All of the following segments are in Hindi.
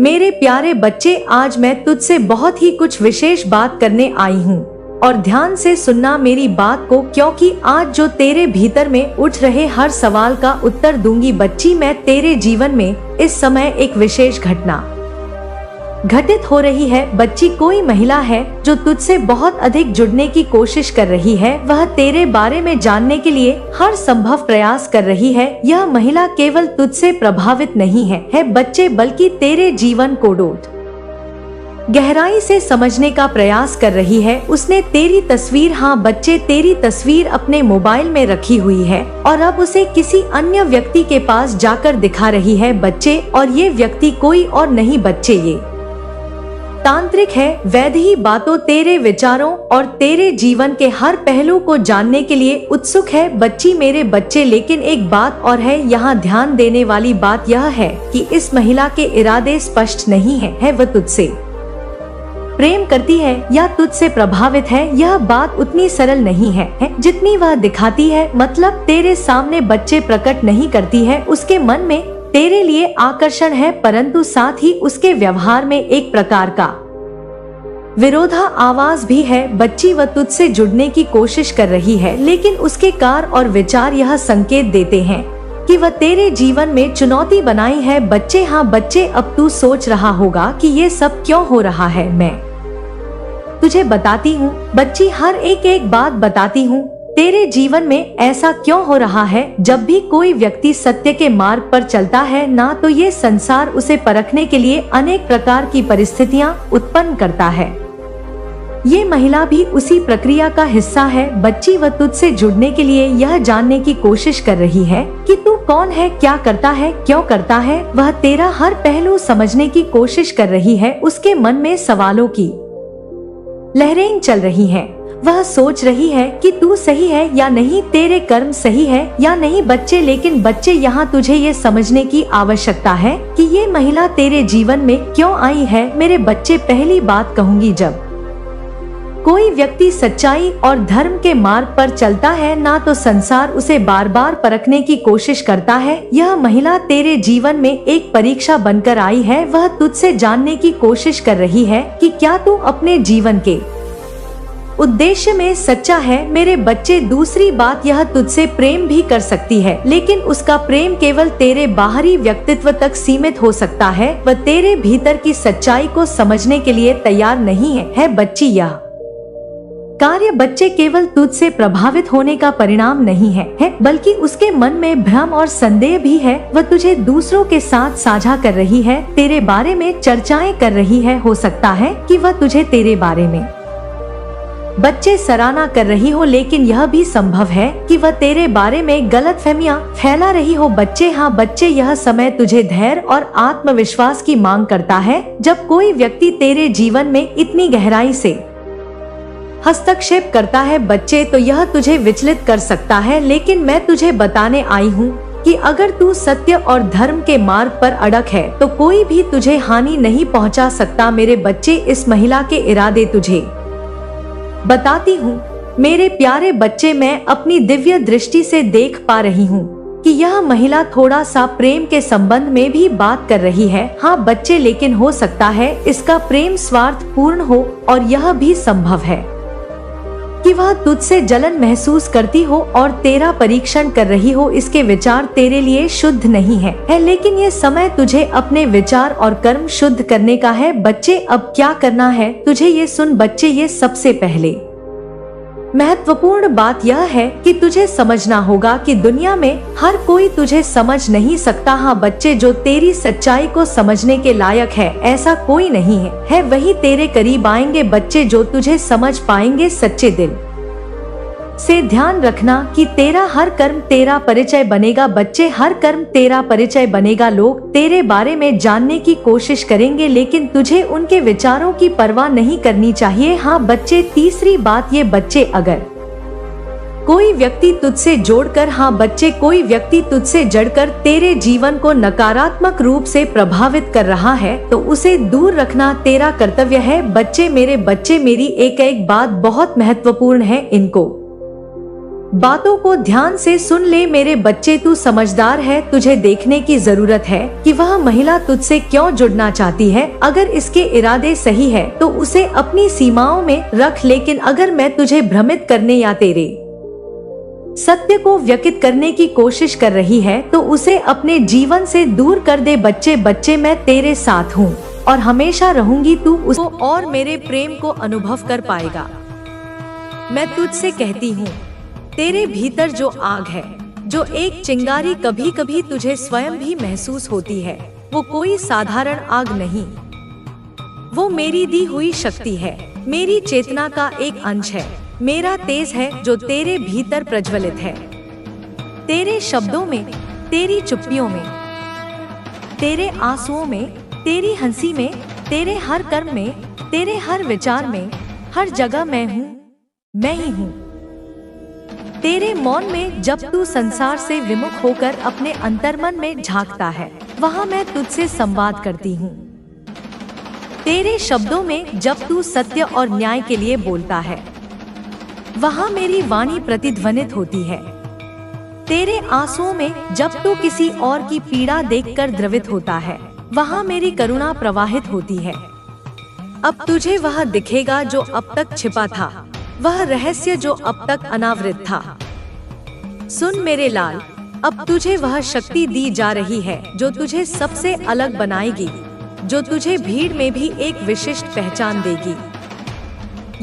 मेरे प्यारे बच्चे, आज मैं तुझसे बहुत ही कुछ विशेष बात करने आई हूँ और ध्यान से सुनना मेरी बात को, क्योंकि आज जो तेरे भीतर में उठ रहे हर सवाल का उत्तर दूंगी बच्ची मैं। तेरे जीवन में इस समय एक विशेष घटना घटित हो रही है बच्ची। कोई महिला है जो तुझसे बहुत अधिक जुड़ने की कोशिश कर रही है। वह तेरे बारे में जानने के लिए हर संभव प्रयास कर रही है। यह महिला केवल तुझसे प्रभावित नहीं है बच्चे, बल्कि तेरे जीवन को गहराई से समझने का प्रयास कर रही है। उसने तेरी तस्वीर, हाँ बच्चे, तेरी तस्वीर अपने मोबाइल में रखी हुई है और अब उसे किसी अन्य व्यक्ति के पास जाकर दिखा रही है बच्चे। और ये व्यक्ति कोई और नहीं बच्चे, ये तांत्रिक है। वैध ही बातों, तेरे विचारों और तेरे जीवन के हर पहलू को जानने के लिए उत्सुक है बच्ची, मेरे बच्चे। लेकिन एक बात और है, यहाँ ध्यान देने वाली बात यह है कि इस महिला के इरादे स्पष्ट नहीं है। वह तुझसे प्रेम करती है या तुझसे प्रभावित है, यह बात उतनी सरल नहीं है जितनी वह दिखाती है। मतलब तेरे सामने बच्चे प्रकट नहीं करती है उसके मन में तेरे लिए आकर्षण है, परंतु साथ ही उसके व्यवहार में एक प्रकार का विरोधा आवाज भी है बच्ची। वह तुझसे जुड़ने की कोशिश कर रही है, लेकिन उसके कार्य और विचार यह संकेत देते हैं कि वह तेरे जीवन में चुनौती बनाई है बच्चे। हाँ बच्चे, अब तू सोच रहा होगा कि ये सब क्यों हो रहा है। मैं तुझे बताती हूँ बच्ची, हर एक बात बताती हूँ। तेरे जीवन में ऐसा क्यों हो रहा है? जब भी कोई व्यक्ति सत्य के मार्ग पर चलता है ना, तो ये संसार उसे परखने के लिए अनेक प्रकार की परिस्थितियाँ उत्पन्न करता है। ये महिला भी उसी प्रक्रिया का हिस्सा है बच्ची। वह तुझसे जुड़ने के लिए यह जानने की कोशिश कर रही है कि तू कौन है, क्या करता है, क्यों करता है। वह तेरा हर पहलू समझने की कोशिश कर रही है। उसके मन में सवालों की लहरें चल रही हैं। वह सोच रही है कि तू सही है या नहीं, तेरे कर्म सही है या नहीं बच्चे। लेकिन बच्चे, यहाँ तुझे ये समझने की आवश्यकता है कि ये महिला तेरे जीवन में क्यों आई है। मेरे बच्चे, पहली बात कहूँगी, जब कोई व्यक्ति सच्चाई और धर्म के मार्ग पर चलता है ना, तो संसार उसे बार बार परखने की कोशिश करता है। यह महिला तेरे जीवन में एक परीक्षा बनकर आई है। वह तुझसे जानने की कोशिश कर रही है कि क्या तू अपने जीवन के उद्देश्य में सच्चा है। मेरे बच्चे, दूसरी बात, यह तुझसे प्रेम भी कर सकती है, लेकिन उसका प्रेम केवल तेरे बाहरी व्यक्तित्व तक सीमित हो सकता है। वह तेरे भीतर की सच्चाई को समझने के लिए तैयार नहीं है बच्ची। यह कार्य बच्चे केवल तुझसे प्रभावित होने का परिणाम नहीं है, बल्कि उसके मन में भ्रम और संदेह भी है। वह तुझे दूसरों के साथ साझा कर रही है, तेरे बारे में चर्चाएं कर रही है। हो सकता है कि वह तुझे तेरे बारे में बच्चे सराहना कर रही हो, लेकिन यह भी संभव है कि वह तेरे बारे में गलतफहमियां फैला रही हो बच्चे। हाँ बच्चे, यह समय तुझे धैर्य और आत्मविश्वास की मांग करता है। जब कोई व्यक्ति तेरे जीवन में इतनी गहराई से हस्तक्षेप करता है बच्चे, तो यह तुझे विचलित कर सकता है। लेकिन मैं तुझे बताने आई हूँ कि अगर तू सत्य और धर्म के मार्ग पर अड़ग है, तो कोई भी तुझे हानि नहीं पहुँचा सकता। मेरे बच्चे, इस महिला के इरादे तुझे बताती हूँ। मेरे प्यारे बच्चे, मैं अपनी दिव्य दृष्टि से देख पा रही हूँ कि यह महिला थोड़ा सा प्रेम के संबंध में भी बात कर रही है। हाँ बच्चे, लेकिन हो सकता है इसका प्रेम स्वार्थ पूर्ण हो, और यह भी संभव है कि वह तुझसे जलन महसूस करती हो और तेरा परीक्षण कर रही हो। इसके विचार तेरे लिए शुद्ध नहीं है, लेकिन ये समय तुझे अपने विचार और कर्म शुद्ध करने का है बच्चे। अब क्या करना है तुझे, ये सुन बच्चे। ये सबसे पहले महत्वपूर्ण बात यह है कि तुझे समझना होगा कि दुनिया में हर कोई तुझे समझ नहीं सकता। हाँ बच्चे, जो तेरी सच्चाई को समझने के लायक है, ऐसा कोई नहीं है वही तेरे करीब आएंगे बच्चे, जो तुझे समझ पाएंगे सच्चे दिल से। ध्यान रखना कि तेरा हर कर्म तेरा परिचय बनेगा बच्चे, हर कर्म तेरा परिचय बनेगा। लोग तेरे बारे में जानने की कोशिश करेंगे, लेकिन तुझे उनके विचारों की परवाह नहीं करनी चाहिए। हाँ बच्चे, तीसरी बात ये बच्चे, अगर कोई व्यक्ति तुझसे जोड़कर, हाँ बच्चे, कोई व्यक्ति तुझसे जड़कर तेरे जीवन को नकारात्मक रूप से प्रभावित कर रहा है, तो उसे दूर रखना तेरा कर्तव्य है बच्चे। मेरे बच्चे, मेरी एक बात बहुत महत्वपूर्ण है, इनको बातों को ध्यान से सुन ले मेरे बच्चे, तू समझदार है। तुझे देखने की जरूरत है कि वह महिला तुझसे क्यों जुड़ना चाहती है। अगर इसके इरादे सही है तो उसे अपनी सीमाओं में रख, लेकिन अगर मैं तुझे भ्रमित करने या तेरे सत्य को व्यक्त करने की कोशिश कर रही है तो उसे अपने जीवन से दूर कर दे। बच्चे बच्चे, मैं तेरे साथ हूँ और हमेशा रहूंगी। तू उसको और मेरे प्रेम को अनुभव कर पाएगा। मैं तुझसे कहती हूँ, तेरे भीतर जो आग है, जो एक चिंगारी कभी कभी तुझे स्वयं भी महसूस होती है, वो कोई साधारण आग नहीं, वो मेरी दी हुई शक्ति है, मेरी चेतना का एक अंश है, मेरा तेज है जो तेरे भीतर प्रज्वलित है। तेरे शब्दों में, तेरी चुप्पियों में, तेरे आंसुओं में, तेरी हंसी में, तेरे हर कर्म में, तेरे हर विचार में, हर जगह मैं हूँ, मैं ही हूँ। तेरे मौन में, जब तू संसार से विमुख होकर अपने अंतर्मन में झांकता है, वहाँ मैं तुझसे संवाद करती हूँ। तेरे शब्दों में, जब तू सत्य और न्याय के लिए बोलता है, वहाँ मेरी वाणी प्रतिध्वनित होती है। तेरे आंसुओं में, जब तू किसी और की पीड़ा देखकर द्रवित होता है, वहाँ मेरी करुणा प्रवाहित होती है। अब तुझे वह दिखेगा जो अब तक छिपा था, वह रहस्य जो अब तक अनावृत था। सुन मेरे लाल, अब तुझे वह शक्ति दी जा रही है जो तुझे सबसे अलग बनाएगी, जो तुझे भीड़ में भी एक विशिष्ट पहचान देगी।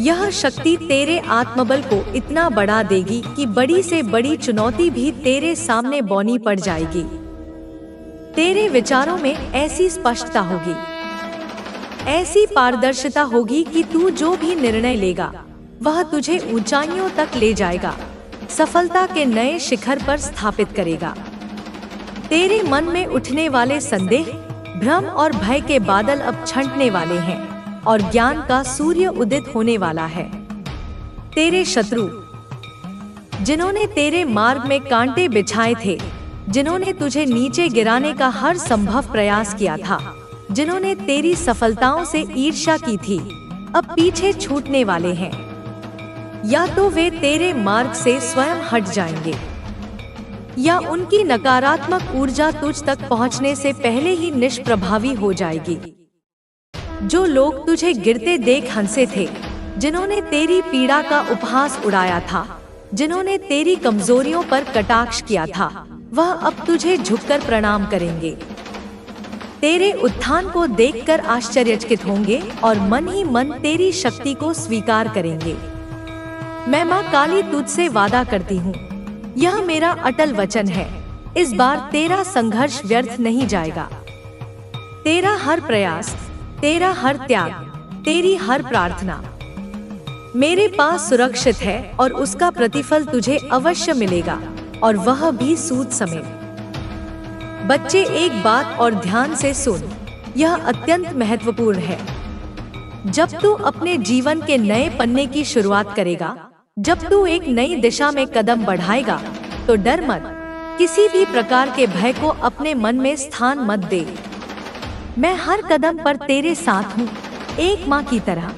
यह शक्ति तेरे आत्मबल को इतना बढ़ा देगी कि बड़ी से बड़ी चुनौती भी तेरे सामने बौनी पड़ जाएगी। तेरे विचारों में ऐसी स्पष्टता होगी, ऐसी पारदर्शिता होगी कि तू जो भी निर्णय लेगा वह तुझे ऊंचाइयों तक ले जाएगा, सफलता के नए शिखर पर स्थापित करेगा। तेरे मन में उठने वाले संदेह, भ्रम और भय के बादल अब छंटने वाले हैं और ज्ञान का सूर्य उदित होने वाला है। तेरे शत्रु, जिन्होंने तेरे मार्ग में कांटे बिछाए थे, जिन्होंने तुझे नीचे गिराने का हर संभव प्रयास किया था, जिन्होंने तेरी सफलताओं से ईर्ष्या की थी, अब पीछे छूटने वाले हैं। या तो वे तेरे मार्ग से स्वयं हट जाएंगे या उनकी नकारात्मक ऊर्जा तुझ तक पहुंचने से पहले ही निष्प्रभावी हो जाएगी। जो लोग तुझे गिरते देख हंसे थे, जिन्होंने तेरी पीड़ा का उपहास उड़ाया था, जिन्होंने तेरी कमजोरियों पर कटाक्ष किया था, वह अब तुझे झुककर प्रणाम करेंगे। तेरे उत्थान को देखकर आश्चर्यचकित होंगे और मन ही मन तेरी शक्ति को स्वीकार करेंगे। मैं माँ काली तुझसे वादा करती हूँ, यह मेरा अटल वचन है, इस बार तेरा संघर्ष व्यर्थ नहीं जाएगा। तेरा हर प्रयास, तेरा हर त्याग, तेरी हर प्रार्थना मेरे पास सुरक्षित है और उसका प्रतिफल तुझे अवश्य मिलेगा, और वह भी सूद समेत। बच्चे, एक बात और ध्यान से सुन, यह अत्यंत महत्वपूर्ण है। जब तू अपने जीवन के नए पन्ने की शुरुआत करेगा, जब तू एक नई दिशा में कदम बढ़ाएगा, तो डर मत, किसी भी प्रकार के भय को अपने मन में स्थान मत दे। मैं हर कदम पर तेरे साथ हूँ, एक माँ की तरह,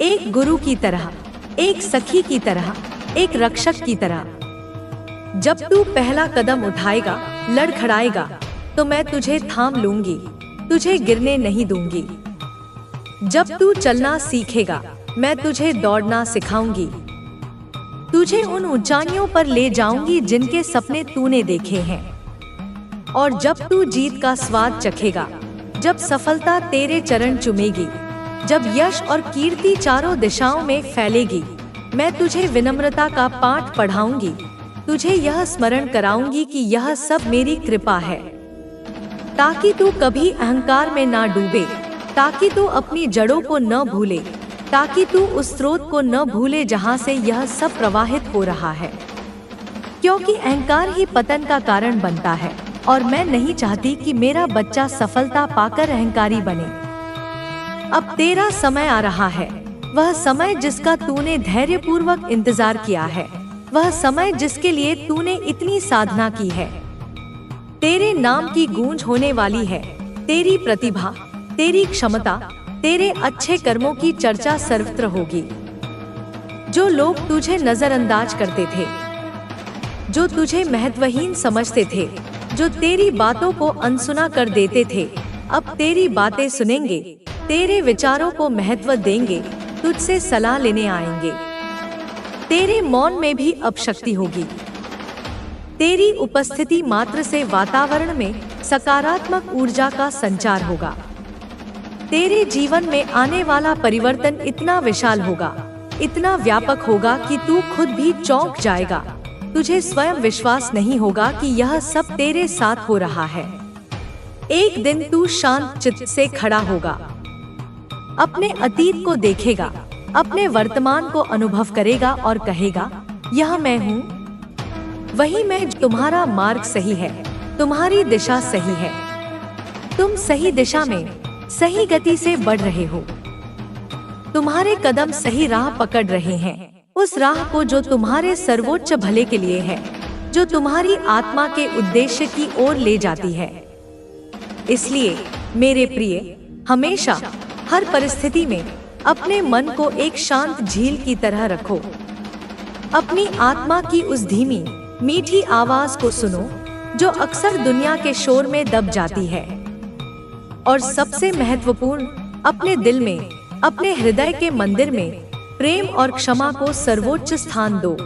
एक गुरु की तरह, एक सखी की तरह, एक रक्षक की तरह। जब तू पहला कदम उठाएगा, लड़खड़ाएगा, तो मैं तुझे थाम लूंगी, तुझे गिरने नहीं दूंगी। जब तू चलना सीखेगा, मैं तुझे दौड़ना सिखाऊंगी, तुझे उन ऊंचाइयों पर ले जाऊंगी जिनके सपने तूने देखे हैं। और जब तू जीत का स्वाद चखेगा, जब सफलता तेरे चरण चूमेगी, जब यश और कीर्ति चारों दिशाओं में फैलेगी, मैं तुझे विनम्रता का पाठ पढ़ाऊंगी, तुझे यह स्मरण कराऊंगी कि यह सब मेरी कृपा है, ताकि तू कभी अहंकार में ना डूबे, ताकि तू अपनी जड़ों को न भूले, ताकि तू उस स्रोत को न भूले जहां से यह सब प्रवाहित हो रहा है। क्योंकि अहंकार ही पतन का कारण बनता है, और मैं नहीं चाहती कि मेरा बच्चा सफलता पाकर अहंकारी बने। अब तेरा समय आ रहा है, वह समय जिसका तूने धैर्यपूर्वक इंतजार किया है, वह समय जिसके लिए तूने इतनी साधना की है। तेरे नाम की गूंज होने वाली है, तेरी प्रतिभा, तेरी क्षमता, तेरे अच्छे कर्मों की चर्चा सर्वत्र होगी। जो लोग तुझे नजरअंदाज करते थे, जो तुझे महत्वहीन समझते थे, जो तेरी बातों को अनसुना कर देते थे, अब तेरी बातें सुनेंगे, तेरे विचारों को महत्व देंगे, तुझसे सलाह लेने आएंगे। तेरे मौन में भी अब शक्ति होगी। तेरी उपस्थिति मात्र से वातावरण में सकारात्मक ऊर्जा का संचार होगा। तेरे जीवन में आने वाला परिवर्तन इतना विशाल होगा, इतना व्यापक होगा कि तू खुद भी चौंक जाएगा। तुझे स्वयं विश्वास नहीं होगा कि यह सब तेरे साथ हो रहा है। एक दिन तू शांत चित्त से खड़ा होगा, अपने अतीत को देखेगा, अपने वर्तमान को अनुभव करेगा और कहेगा, यह मैं हूँ, वही मैं। तुम्हारा मार्ग सही है, तुम्हारी दिशा सही है, तुम सही दिशा में सही गति से बढ़ रहे हो। तुम्हारे कदम सही राह पकड़ रहे हैं, उस राह को जो तुम्हारे सर्वोच्च भले के लिए है, जो तुम्हारी आत्मा के उद्देश्य की ओर ले जाती है। इसलिए मेरे प्रिय, हमेशा हर परिस्थिति में अपने मन को एक शांत झील की तरह रखो। अपनी आत्मा की उस धीमी मीठी आवाज को सुनो जो अक्सर दुनिया के शोर में दब जाती है। और सबसे महत्वपूर्ण, अपने दिल में, अपने हृदय के मंदिर में प्रेम और क्षमा को सर्वोच्च स्थान दो।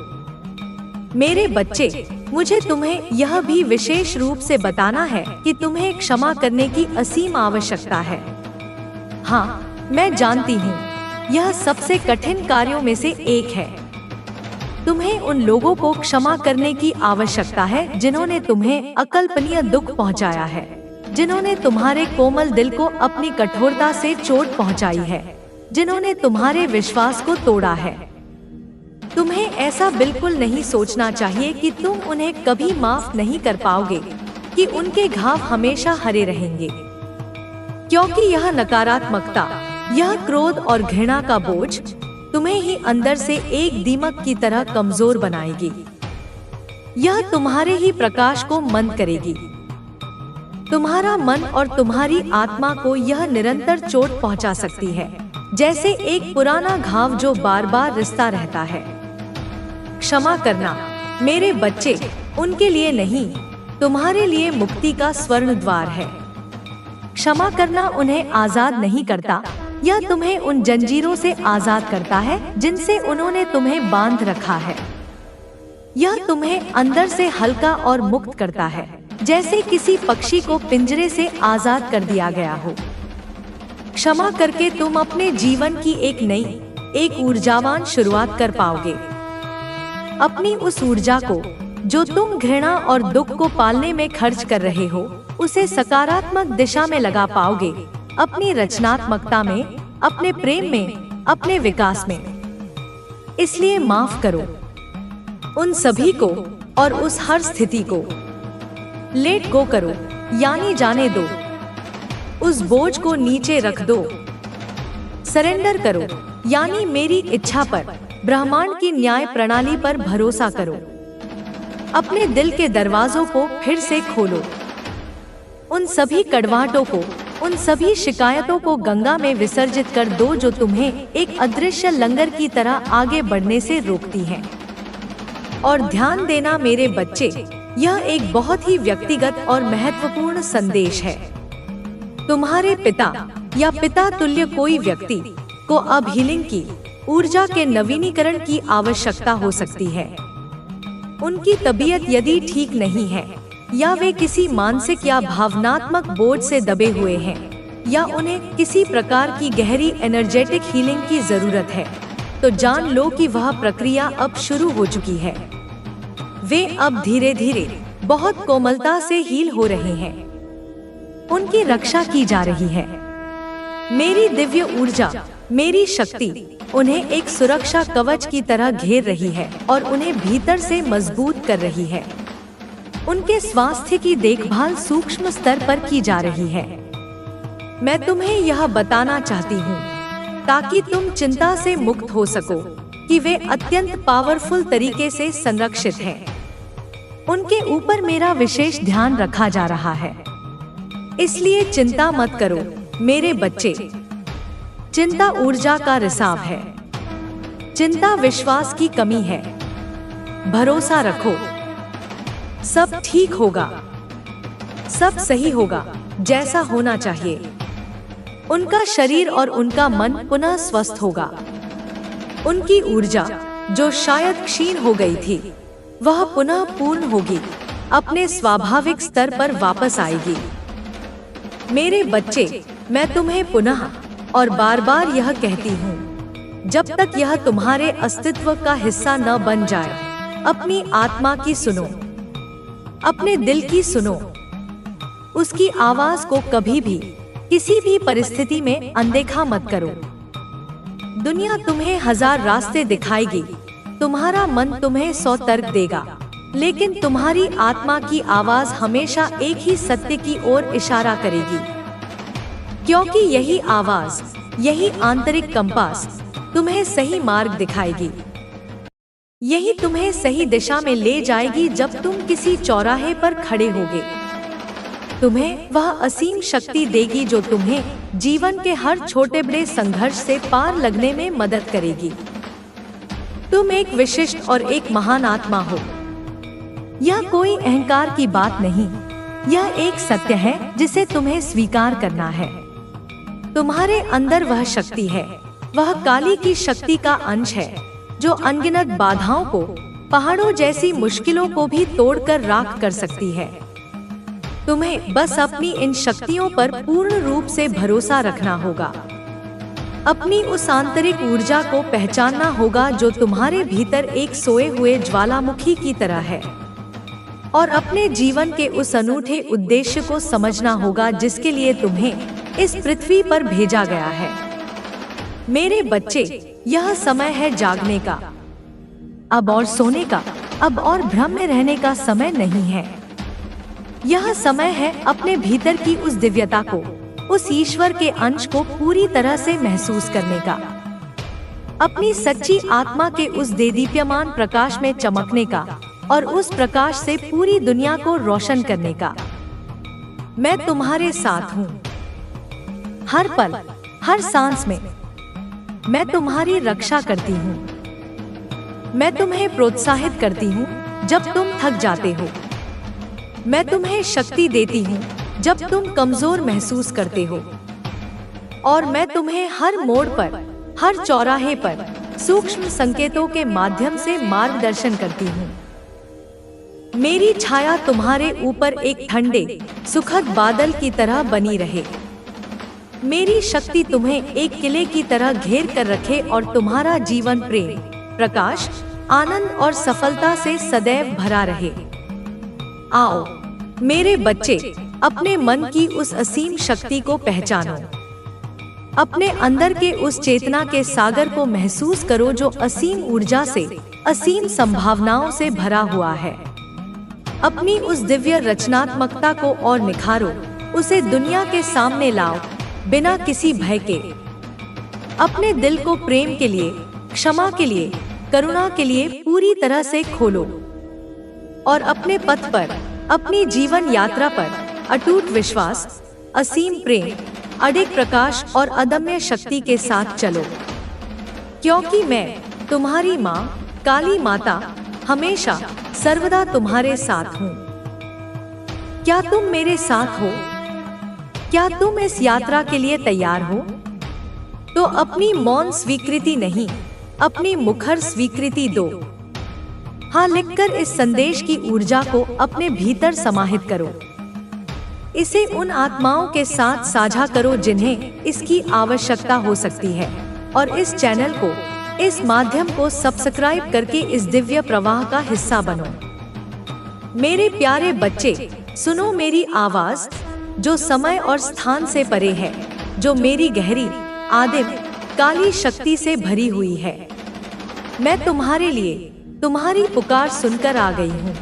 मेरे बच्चे, मुझे तुम्हें यह भी विशेष रूप से बताना है कि तुम्हें क्षमा करने की असीम आवश्यकता है। हाँ, मैं जानती हूँ, यह सबसे कठिन कार्यों में से एक है। तुम्हें उन लोगों को क्षमा करने की आवश्यकता है जिन्होंने तुम्हें अकल्पनीय दुख पहुँचाया है, जिन्होंने तुम्हारे कोमल दिल को अपनी कठोरता से चोट पहुँचाई है, जिन्होंने तुम्हारे विश्वास को तोड़ा है। तुम्हें ऐसा बिल्कुल नहीं सोचना चाहिए कि तुम उन्हें कभी माफ नहीं कर पाओगे, कि उनके घाव हमेशा हरे रहेंगे, क्योंकि यह नकारात्मकता, यह क्रोध और घृणा का बोझ तुम्हें ही अंदर से एक दीमक की तरह कमजोर बनाएगी। यह तुम्हारे ही प्रकाश को मंद करेगी। तुम्हारा मन और तुम्हारी आत्मा को यह निरंतर चोट पहुंचा सकती है, जैसे एक पुराना घाव जो बार बार रिसता रहता है। क्षमा करना, मेरे बच्चे, उनके लिए नहीं, तुम्हारे लिए मुक्ति का स्वर्ण द्वार है। क्षमा करना उन्हें आजाद नहीं करता, यह तुम्हें उन जंजीरों से आजाद करता है जिनसे उन्होंने तुम्हें बांध रखा है। यह तुम्हें अंदर से हल्का और मुक्त करता है, जैसे किसी पक्षी को पिंजरे से आजाद कर दिया गया हो। क्षमा करके तुम अपने जीवन की एक नई, एक ऊर्जावान शुरुआत कर पाओगे। अपनी उस ऊर्जा को जो तुम घृणा और दुख को पालने में खर्च कर रहे हो, उसे सकारात्मक दिशा में लगा पाओगे, अपनी रचनात्मकता में, अपने प्रेम में, अपने विकास में। इसलिए माफ करो उन सभी को और उस हर स्थिति को। लेट गो करो, यानी जाने दो। उस बोझ को नीचे रख दो। सरेंडर करो, यानी मेरी इच्छा पर, ब्रह्मांड की न्याय प्रणाली पर भरोसा करो। अपने दिल के दरवाजों को फिर से खोलो। उन सभी कड़वाहटों को, उन सभी शिकायतों को गंगा में विसर्जित कर दो जो तुम्हें एक अदृश्य लंगर की तरह आगे बढ़ने से रोकती हैं। और ध्यान देना मेरे बच्चे, यह एक बहुत ही व्यक्तिगत और महत्वपूर्ण संदेश है। तुम्हारे पिता या पिता तुल्य कोई व्यक्ति को अब हीलिंग की, ऊर्जा के नवीनीकरण की आवश्यकता हो सकती है। उनकी तबीयत यदि ठीक नहीं है, या वे किसी मानसिक या भावनात्मक बोझ से दबे हुए हैं, या उन्हें किसी प्रकार की गहरी एनर्जेटिक हीलिंग की जरूरत है, तो जान लो कि वह प्रक्रिया अब शुरू हो चुकी है। वे अब धीरे धीरे बहुत कोमलता से हील हो रहे हैं। उनकी रक्षा की जा रही है। मेरी दिव्य ऊर्जा, मेरी शक्ति उन्हें एक सुरक्षा कवच की तरह घेर रही है और उन्हें भीतर से मजबूत कर रही है। उनके स्वास्थ्य की देखभाल सूक्ष्म स्तर पर की जा रही है। मैं तुम्हें यह बताना चाहती हूँ ताकि तुम चिंता से मुक्त हो सको कि वे अत्यंत पावरफुल तरीके से संरक्षित हैं। उनके ऊपर मेरा विशेष ध्यान रखा जा रहा है। इसलिए चिंता मत करो मेरे बच्चे। चिंता ऊर्जा का रिसाव है। चिंता विश्वास की कमी है। भरोसा रखो, सब ठीक होगा, सब सही होगा जैसा होना चाहिए। उनका शरीर और उनका मन पुनः स्वस्थ होगा। उनकी ऊर्जा जो शायद क्षीण हो गई थी, वह पुनः पूर्ण होगी, अपने स्वाभाविक स्तर पर वापस आएगी। मेरे बच्चे, मैं तुम्हें पुनः और बार बार यह कहती हूँ, जब तक यह तुम्हारे अस्तित्व का हिस्सा न बन जाए, अपनी आत्मा की सुनो, अपने दिल की सुनो। उसकी आवाज को कभी भी किसी भी परिस्थिति में अनदेखा मत करो। दुनिया तुम्हें 1000 रास्ते दिखाएगी, तुम्हारा मन तुम्हें 100 तर्क देगा, लेकिन तुम्हारी आत्मा की आवाज हमेशा एक ही सत्य की ओर इशारा करेगी, क्योंकि यही आवाज, यही आंतरिक कंपास तुम्हें सही मार्ग दिखाएगी। यही तुम्हें सही दिशा में ले जाएगी। जब तुम किसी चौराहे पर खड़े होगे, तुम्हें वह असीम शक्ति देगी जो तुम्हें जीवन के हर छोटे बड़े संघर्ष से पार लगने में मदद करेगी। तुम एक विशिष्ट और एक महान आत्मा हो। यह कोई अहंकार की बात नहीं, यह एक सत्य है जिसे तुम्हें स्वीकार करना है। तुम्हारे अंदर वह शक्ति है, वह काली की शक्ति का अंश है, जो अनगिनत बाधाओं को, पहाड़ों जैसी मुश्किलों को भी तोड़कर राख कर सकती है। तुम्हें बस अपनी इन शक्तियों पर पूर्ण रूप से भरोसा रखना होगा। अपनी उस आंतरिक ऊर्जा को पहचानना होगा जो तुम्हारे भीतर एक सोए हुए ज्वालामुखी की तरह है, और अपने जीवन के उस अनूठे उद्देश्य को समझना होगा जिसके लिए तुम्हें इस पृथ्वी पर भेजा गया है। मेरे बच्चे, यह समय है जागने का, अब और सोने का, अब और भ्रम में रहने का समय नहीं है। यह समय है अपने भीतर की उस दिव्यता को, उस ईश्वर के अंश को पूरी तरह से महसूस करने का, अपनी सच्ची आत्मा के उस देदीप्यमान प्रकाश में चमकने का और उस प्रकाश से पूरी दुनिया को रोशन करने का। मैं तुम्हारे साथ हूँ, हर पल, हर सांस में। मैं तुम्हारी रक्षा करती हूँ। मैं तुम्हें प्रोत्साहित करती हूँ जब तुम थक जाते हो। मैं तुम्हें शक्ति देती हूँ जब तुम कमजोर महसूस करते हो, और मैं तुम्हें हर मोड़ पर, हर चौराहे पर सूक्ष्म संकेतों के माध्यम से मार्गदर्शन करती हूँ। मेरी छाया तुम्हारे ऊपर एक ठंडे, सुखद बादल की तरह बनी रहे। मेरी शक्ति तुम्हें एक किले की तरह घेर कर रखे और तुम्हारा जीवन प्रेम, प्रकाश, आनंद और सफलता से सदैव भरा रहे। आओ मेरे बच्चे, अपने मन की उस असीम शक्ति को पहचानो। अपने अंदर के उस चेतना के सागर को महसूस करो जो असीम ऊर्जा से, असीम संभावनाओं से भरा हुआ है। अपनी उस दिव्य रचनात्मकता को और निखारो, उसे दुनिया के सामने लाओ बिना किसी भय के। अपने दिल को प्रेम के लिए, क्षमा के लिए, करुणा के लिए पूरी तरह से खोलो, और अपने पथ पर, अपनी जीवन यात्रा पर अटूट विश्वास, असीम प्रेम, अडिग प्रकाश और अदम्य शक्ति के साथ चलो, क्योंकि मैं तुम्हारी माँ, काली माता, हमेशा सर्वदा तुम्हारे साथ हूँ। क्या तुम मेरे साथ हो? क्या तुम इस यात्रा के लिए तैयार हो? तो अपनी मौन स्वीकृति नहीं, अपनी मुखर स्वीकृति दो। हाँ लिखकर इस संदेश की ऊर्जा को अपने भीतर समाहित करो। इसे उन आत्माओं के साथ साझा करो जिन्हें इसकी आवश्यकता हो सकती है, और इस चैनल को, इस माध्यम को सब्सक्राइब करके इस दिव्य प्रवाह का हिस्सा बनो। मेरे प्यारे बच्चे, सुनो मेरी आवाज जो समय और स्थान से परे है, जो मेरी गहरी, आदिम, काली शक्ति से भरी हुई है। मैं तुम्हारे लिए, तुम्हारी पुकार सुनकर आ गई हूँ।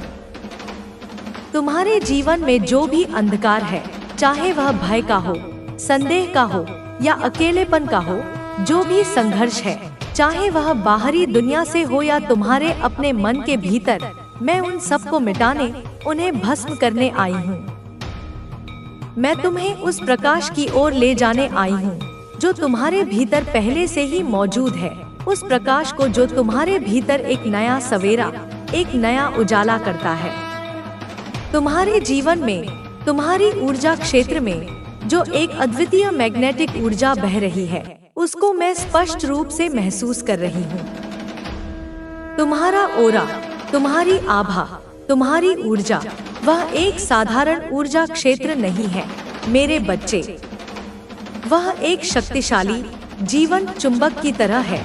तुम्हारे जीवन में जो भी अंधकार है, चाहे वह भय का हो, संदेह का हो या अकेलेपन का हो, जो भी संघर्ष है, चाहे वह बाहरी दुनिया से हो या तुम्हारे अपने मन के भीतर, मैं उन सब को मिटाने, उन्हें भस्म करने आई हूँ। मैं तुम्हें उस प्रकाश की ओर ले जाने आई हूँ जो तुम्हारे भीतर पहले से ही मौजूद है, उस प्रकाश को जो तुम्हारे भीतर एक नया सवेरा, एक नया उजाला करता है। तुम्हारे जीवन में, तुम्हारी ऊर्जा क्षेत्र में जो एक अद्वितीय मैग्नेटिक ऊर्जा बह रही है, उसको मैं स्पष्ट रूप से महसूस कर रही हूँ। तुम्हारा ओरा, तुम्हारी आभा, तुम्हारी ऊर्जा, वह एक साधारण ऊर्जा क्षेत्र नहीं है मेरे बच्चे। वह एक शक्तिशाली जीवन चुंबक की तरह है,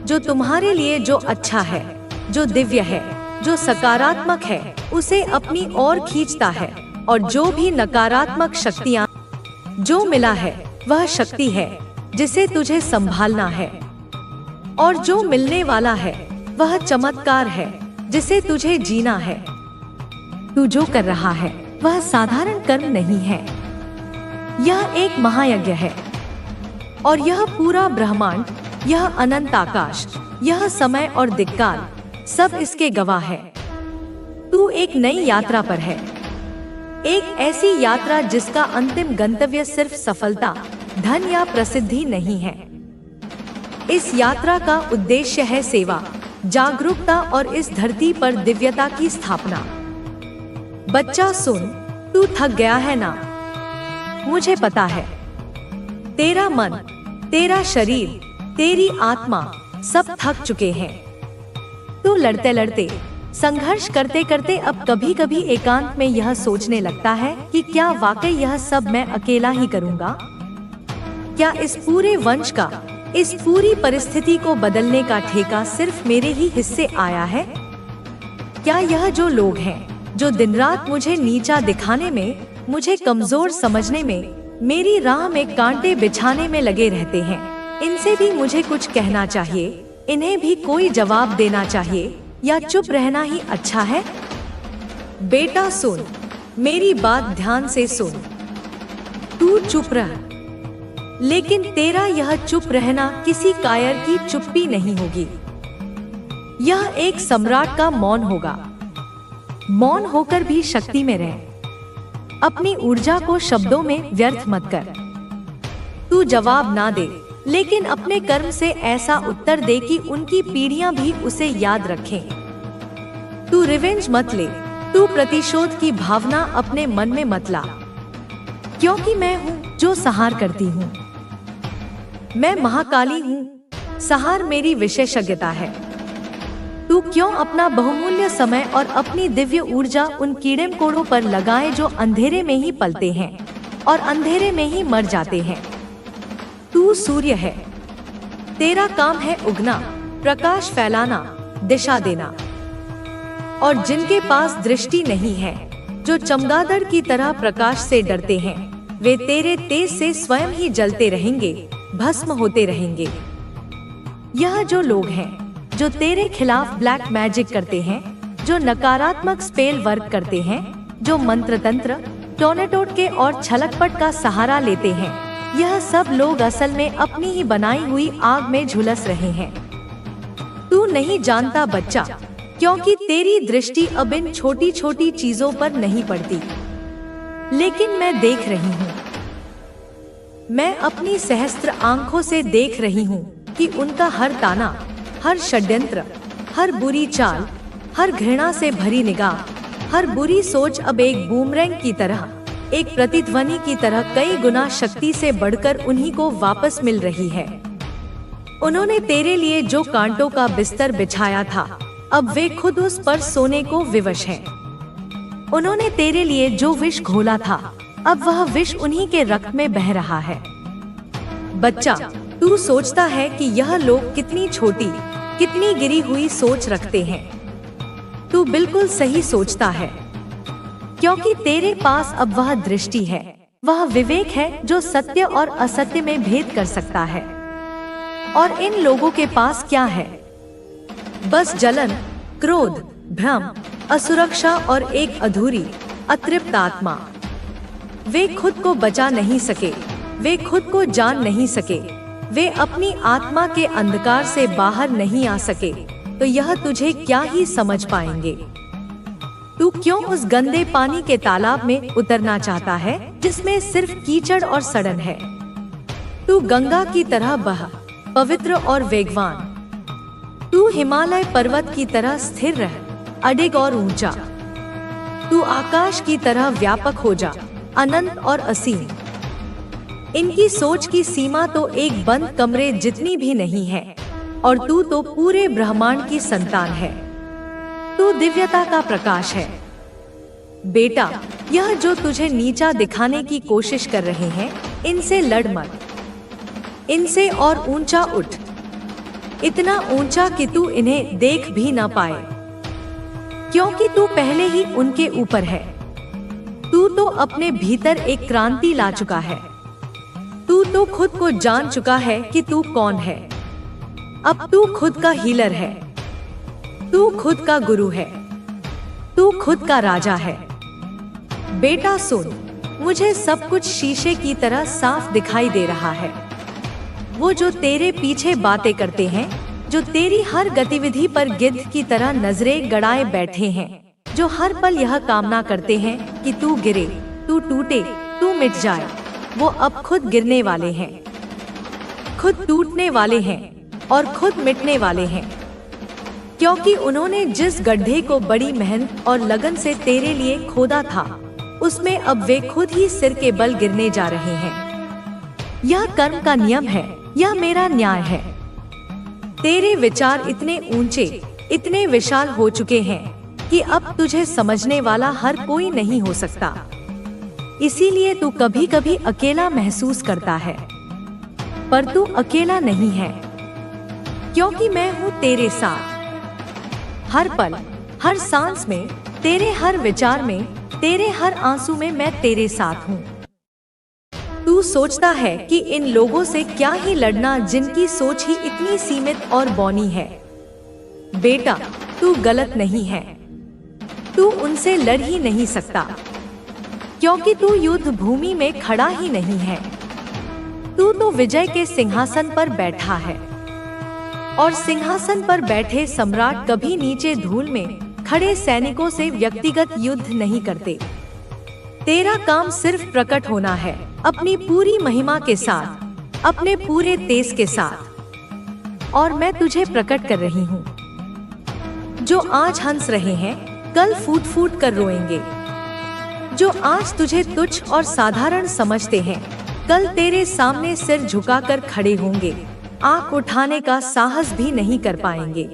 जो तुम्हारे लिए जो अच्छा है, जो दिव्य है, जो सकारात्मक है, उसे अपनी ओर खींचता है। और जो भी नकारात्मक शक्तियाँ जो मिला है, वह शक्ति है जिसे तुझे संभालना है। और जो मिलने वाला है, वह चमत्कार है जिसे तुझे जीना है। तू जो कर रहा है, वह साधारण कर्म नहीं है। यह एक महायज्ञ है। और यह पूरा ब्रह्मांड, यह अनंत आकाश, यह समय और दिक्काल, सब इसके गवाह है। तू एक नई यात्रा पर है, एक ऐसी यात्रा जिसका अंतिम गंतव्य सिर्फ सफलता, धन या प्रसिद्धि नहीं है। इस यात्रा का उद्देश्य है सेवा, जागरूकता और इस धरती पर दिव्यता की स्थापना। बच्चा सुन, तू थक गया है ना? मुझे पता है। तेरा मन, तेरा शरीर, तेरी आत्मा सब थक चुके हैं। तू लड़ते लड़ते, संघर्ष करते करते अब कभी कभी एकांत में यह सोचने लगता है कि क्या वाकई यह सब मैं अकेला ही करूँगा? क्या इस पूरे वंश का, इस पूरी परिस्थिति को बदलने का ठेका सिर्फ मेरे ही हिस्से आया है? क्या यह जो लोग हैं, जो दिन रात मुझे नीचा दिखाने में, मुझे कमजोर समझने में, मेरी राह में कांटे बिछाने में लगे रहते हैं, इनसे भी मुझे कुछ कहना चाहिए? इन्हें भी कोई जवाब देना चाहिए या चुप रहना ही अच्छा है? बेटा सुन, मेरी बात ध्यान से सुन। तू चुप रह, लेकिन तेरा यह चुप रहना किसी कायर की चुप्पी नहीं होगी। यह एक सम्राट का मौन होगा। मौन होकर भी शक्ति में रह। अपनी ऊर्जा को शब्दों में व्यर्थ मत कर। तू जवाब ना दे, लेकिन अपने कर्म से ऐसा उत्तर दे कि उनकी पीढ़ियां भी उसे याद रखें। तू रिवेंज मत ले, तू प्रतिशोध की भावना अपने मन में मत ला, क्योंकि मैं हूँ जो संहार करती हूँ। मैं महाकाली हूँ, संहार मेरी विशेषज्ञता है। तू क्यों अपना बहुमूल्य समय और अपनी दिव्य ऊर्जा उन कीड़े मकोड़ों पर लगाए जो अंधेरे में ही पलते हैं और अंधेरे में ही मर जाते हैं? तू सूर्य है, तेरा काम है उगना, प्रकाश फैलाना, दिशा देना। और जिनके पास दृष्टि नहीं है, जो चमगादड़ की तरह प्रकाश से डरते हैं, वे तेरे तेज से स्वयं ही जलते रहेंगे, भस्म होते रहेंगे। यह जो लोग हैं, जो तेरे खिलाफ ब्लैक मैजिक करते हैं, जो नकारात्मक स्पेल वर्क करते हैं, जो मंत्र तंत्र, टोनेटोटके और छलकपट का सहारा लेते हैं, यह सब लोग असल में अपनी ही बनाई हुई आग में झुलस रहे हैं। तू नहीं जानता बच्चा, क्योंकि तेरी दृष्टि अब इन छोटी छोटी चीजों पर नहीं पड़ती, लेकिन मैं देख रही हूँ। मैं अपनी सहस्त्र आंखों से देख रही हूँ कि उनका हर ताना, हर षड्यंत्र, हर बुरी चाल, हर घृणा से भरी निगाह, हर बुरी सोच अब एक बूमरैंग की तरह, एक प्रतिध्वनि की तरह कई गुना शक्ति से बढ़कर उन्हीं को वापस मिल रही है। उन्होंने तेरे लिए जो कांटों का बिस्तर बिछाया था, अब वे खुद उस पर सोने को विवश हैं। उन्होंने तेरे लिए जो विष घोला था, अब वह विष उन्हीं के रक्त में बह रहा है। बच्चा, तू सोचता है कि यह लोग कितनी छोटी, कितनी गिरी हुई सोच रखते हैं। तू बिल्कुल सही सोचता है, क्योंकि तेरे पास अब वह दृष्टि है, वह विवेक है जो सत्य और असत्य में भेद कर सकता है। और इन लोगों के पास क्या है? बस जलन, क्रोध, भ्रम, असुरक्षा और एक अधूरी, अतृप्त आत्मा। वे खुद को बचा नहीं सके, वे खुद को जान नहीं सके, वे अपनी आत्मा के अंधकार से बाहर नहीं आ सके, तो यह तुझे क्या ही समझ पाएंगे। तू क्यों उस गंदे पानी के तालाब में उतरना चाहता है जिसमें सिर्फ कीचड़ और सड़न है? तू गंगा की तरह बह, पवित्र और वेगवान। तू हिमालय पर्वत की तरह स्थिर रह, अडिग और ऊंचा। तू आकाश की तरह व्यापक हो जा, अनंत और असीम। इनकी सोच की सीमा तो एक बंद कमरे जितनी भी नहीं है, और तू तो पूरे ब्रह्मांड की संतान है। तू दिव्यता का प्रकाश है। बेटा, यह जो तुझे नीचा दिखाने की कोशिश कर रहे हैं, इनसे लड़ मत। इनसे और ऊंचा उठ, इतना ऊंचा कि तू इन्हें देख भी ना पाए, क्योंकि तू पहले ही उनके ऊपर है। तू तो अपने भीतर एक क्रांति ला चुका है। तू तो खुद को जान चुका है कि तू कौन है। अब तू खुद का हीलर है, तू खुद का गुरु है, तू खुद का राजा है। बेटा सुन, मुझे सब कुछ शीशे की तरह साफ दिखाई दे रहा है। वो जो तेरे पीछे बातें करते हैं, जो तेरी हर गतिविधि पर गिद्ध की तरह नजरें गड़ाए बैठे हैं, जो हर पल यह कामना करते हैं कि तू गिरे, तू टूटे, तू मिट जाए, वो अब खुद गिरने वाले हैं, खुद टूटने वाले हैं और खुद मिटने वाले हैं। क्योंकि उन्होंने जिस गड्ढे को बड़ी मेहनत और लगन से तेरे लिए खोदा था, उसमें अब वे खुद ही सिर के बल गिरने जा रहे हैं। यह कर्म का नियम है, यह मेरा न्याय है। तेरे विचार इतने ऊंचे, इतने विशाल हो चुके हैं कि अब तुझे समझने वाला हर कोई नहीं हो सकता। इसीलिए तू कभी कभी अकेला महसूस करता है, पर तू अकेला नहीं है, क्योंकि मैं हूँ तेरे साथ। हर पल, हर सांस में, तेरे हर विचार में, तेरे हर आंसू में मैं तेरे साथ हूँ। तू सोचता है कि इन लोगों से क्या ही लड़ना जिनकी सोच ही इतनी सीमित और बौनी है। बेटा, तू गलत नहीं है। तू उनसे लड़ ही नहीं सकता, क्योंकि तू युद्ध भूमि में खड़ा ही नहीं है। तू तो विजय के सिंहासन पर बैठा है, और सिंहासन पर बैठे सम्राट कभी नीचे धूल में खड़े सैनिकों से व्यक्तिगत युद्ध नहीं करते। तेरा काम सिर्फ प्रकट होना है, अपनी पूरी महिमा के साथ, अपने पूरे तेज के साथ। और मैं तुझे प्रकट कर रही हूँ। जो आज हंस रहे हैं, कल फूट फूट कर रोएंगे। जो आज तुझे तुच्छ और साधारण समझते हैं, कल तेरे सामने सिर झुकाकर खड़े होंगे, आंख उठाने का साहस भी नहीं कर पाएंगे।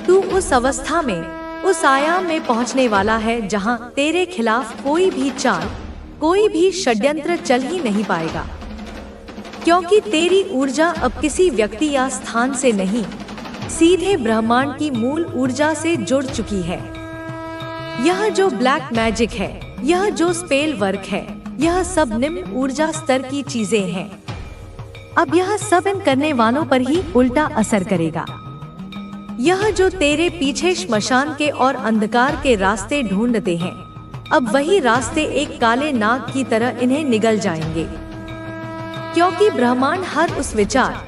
तू उस अवस्था में, उस आयाम में पहुंचने वाला है जहां तेरे खिलाफ कोई भी चाल, कोई भी षड्यंत्र चल ही नहीं पाएगा, क्योंकि तेरी ऊर्जा अब किसी व्यक्ति या स्थान से नहीं, सीधे ब्रह्मांड की मूल ऊर्जा से जुड़ चुकी है। यह जो ब्लैक मैजिक है, यह जो स्पेल वर्क है, यह सब निम्न ऊर्जा स्तर की चीजें हैं। अब यह सब इन करने वालों पर ही उल्टा असर करेगा। यह जो तेरे पीछे श्मशान के और अंधकार के रास्ते ढूंढते हैं, अब वही रास्ते एक काले नाग की तरह इन्हें निगल जाएंगे, क्योंकि ब्रह्मांड हर उस विचार,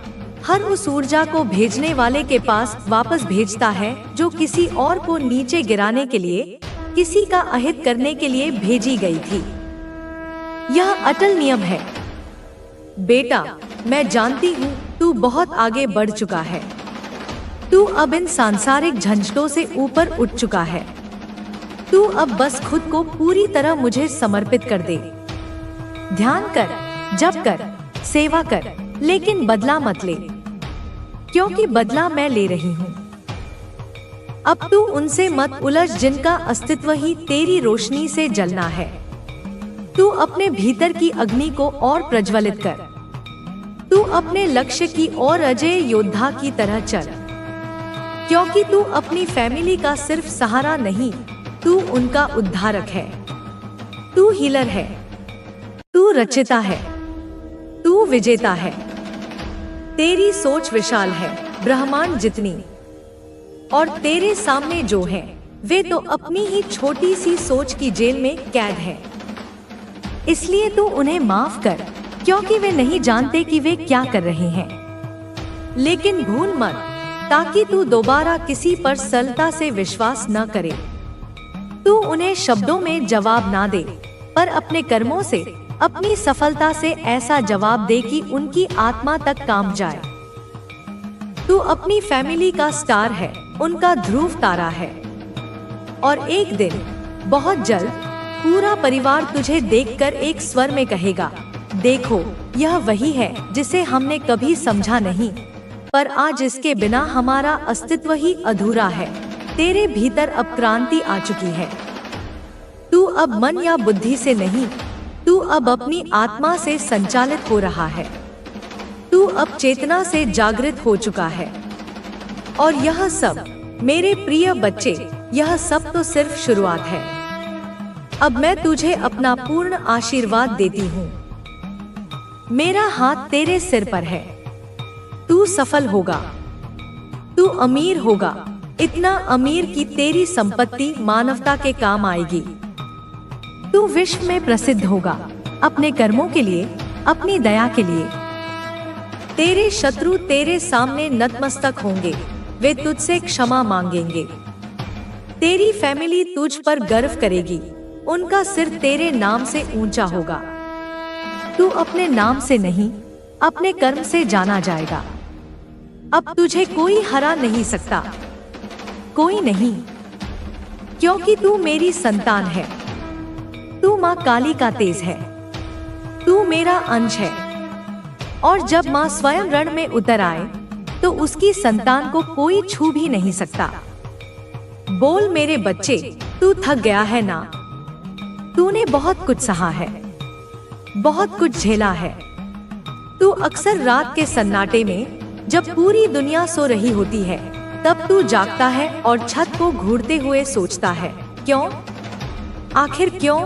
हर उस ऊर्जा को भेजने वाले के पास वापस भेजता है जो किसी और को नीचे गिराने के लिए, किसी का अहित करने के लिए भेजी गई थी। यह अटल नियम है। बेटा, मैं जानती हूँ तू बहुत आगे बढ़ चुका है। तू अब इन सांसारिक झंझटों से ऊपर उठ चुका है। तू अब बस खुद को पूरी तरह मुझे समर्पित कर दे। ध्यान कर, जप कर, सेवा कर, लेकिन बदला मत ले, क्योंकि बदला मैं ले रही हूँ। अब तू उनसे मत उलझ जिनका अस्तित्व ही तेरी रोशनी से जलना है। तू अपने भीतर की अग्नि को और प्रज्वलित कर। तू अपने लक्ष्य की ओर अजय योद्धा की तरह चल, क्योंकि तू अपनी फैमिली का सिर्फ सहारा नहीं, तू उनका उद्धारक है। तू हीलर है, तू रचिता है, तू विजेता है। तेरी सोच विशाल है, ब्रह्मांड जितनी, और तेरे सामने जो हैं, वे तो अपनी ही छोटी सी सोच की जेल में कैद हैं। इसलिए तू उन्हें माफ कर, क्योंकि वे नहीं जानते कि वे क्या कर रहे हैं। लेकिन भूल मत, ताकि तू दोबारा किसी पर सरलता से विश्वास न करे। तू उन्हें शब्दों में जवाब ना दे, पर अपने कर्मों से, अपनी सफलता से ऐसा जवाब दे कि उनकी आत्मा तक काम जाए। तू अपनी फैमिली का स्टार है, उनका ध्रुव तारा है। और एक दिन बहुत जल्द पूरा परिवार तुझे देखकर एक स्वर में कहेगा, देखो यह वही है जिसे हमने कभी समझा नहीं, पर आज इसके बिना हमारा अस्तित्व ही अधूरा है। तेरे भीतर अब क्रांति आ चुकी है। तू अब मन या बुद्धि से नहीं, तू अब अपनी आत्मा से संचालित हो रहा है। तू अब चेतना से जागृत हो चुका है। और यह सब मेरे प्रिय बच्चे, यह सब तो सिर्फ शुरुआत है। अब मैं तुझे अपना पूर्ण आशीर्वाद देती हूँ। मेरा हाथ तेरे सिर पर है। तू सफल होगा, तू अमीर होगा, इतना अमीर कि तेरी संपत्ति मानवता के काम आएगी। तू विश्व में प्रसिद्ध होगा, अपने कर्मों के लिए, अपनी दया के लिए। तेरे शत्रु तेरे सामने नतमस्तक होंगे, वे तुझसे क्षमा मांगेंगे। तेरी फैमिली तुझ पर गर्व करेगी, उनका सिर तेरे नाम से ऊंचा होगा। तू अपने नाम से नहीं, अपने कर्म से जाना जाएगा। अब तुझे कोई हरा नहीं सकता, कोई नहीं, क्योंकि तू मेरी संतान है। तू माँ काली का तेज है, तू मेरा अंश है। और जब माँ स्वयं रण में उतर आए तो उसकी संतान को कोई छू भी नहीं सकता। बोल मेरे बच्चे, तू थक गया है ना? तूने बहुत कुछ सहा है, बहुत कुछ झेला है। तू अक्सर रात के सन्नाटे में, जब पूरी दुनिया सो रही होती है, तब तू जागता है और छत को घूरते हुए सोचता है, क्यों? आखिर क्यों?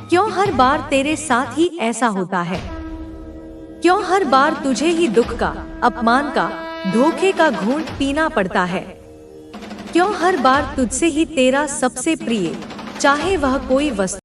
क्यों हर बार तेरे साथ ही ऐसा होता है? क्यों हर बार तुझे ही दुख का, अपमान का, धोखे का घूंट पीना पड़ता है? क्यों हर बार तुझसे ही तेरा सबसे प्रिय, चाहे वह कोई वस्तु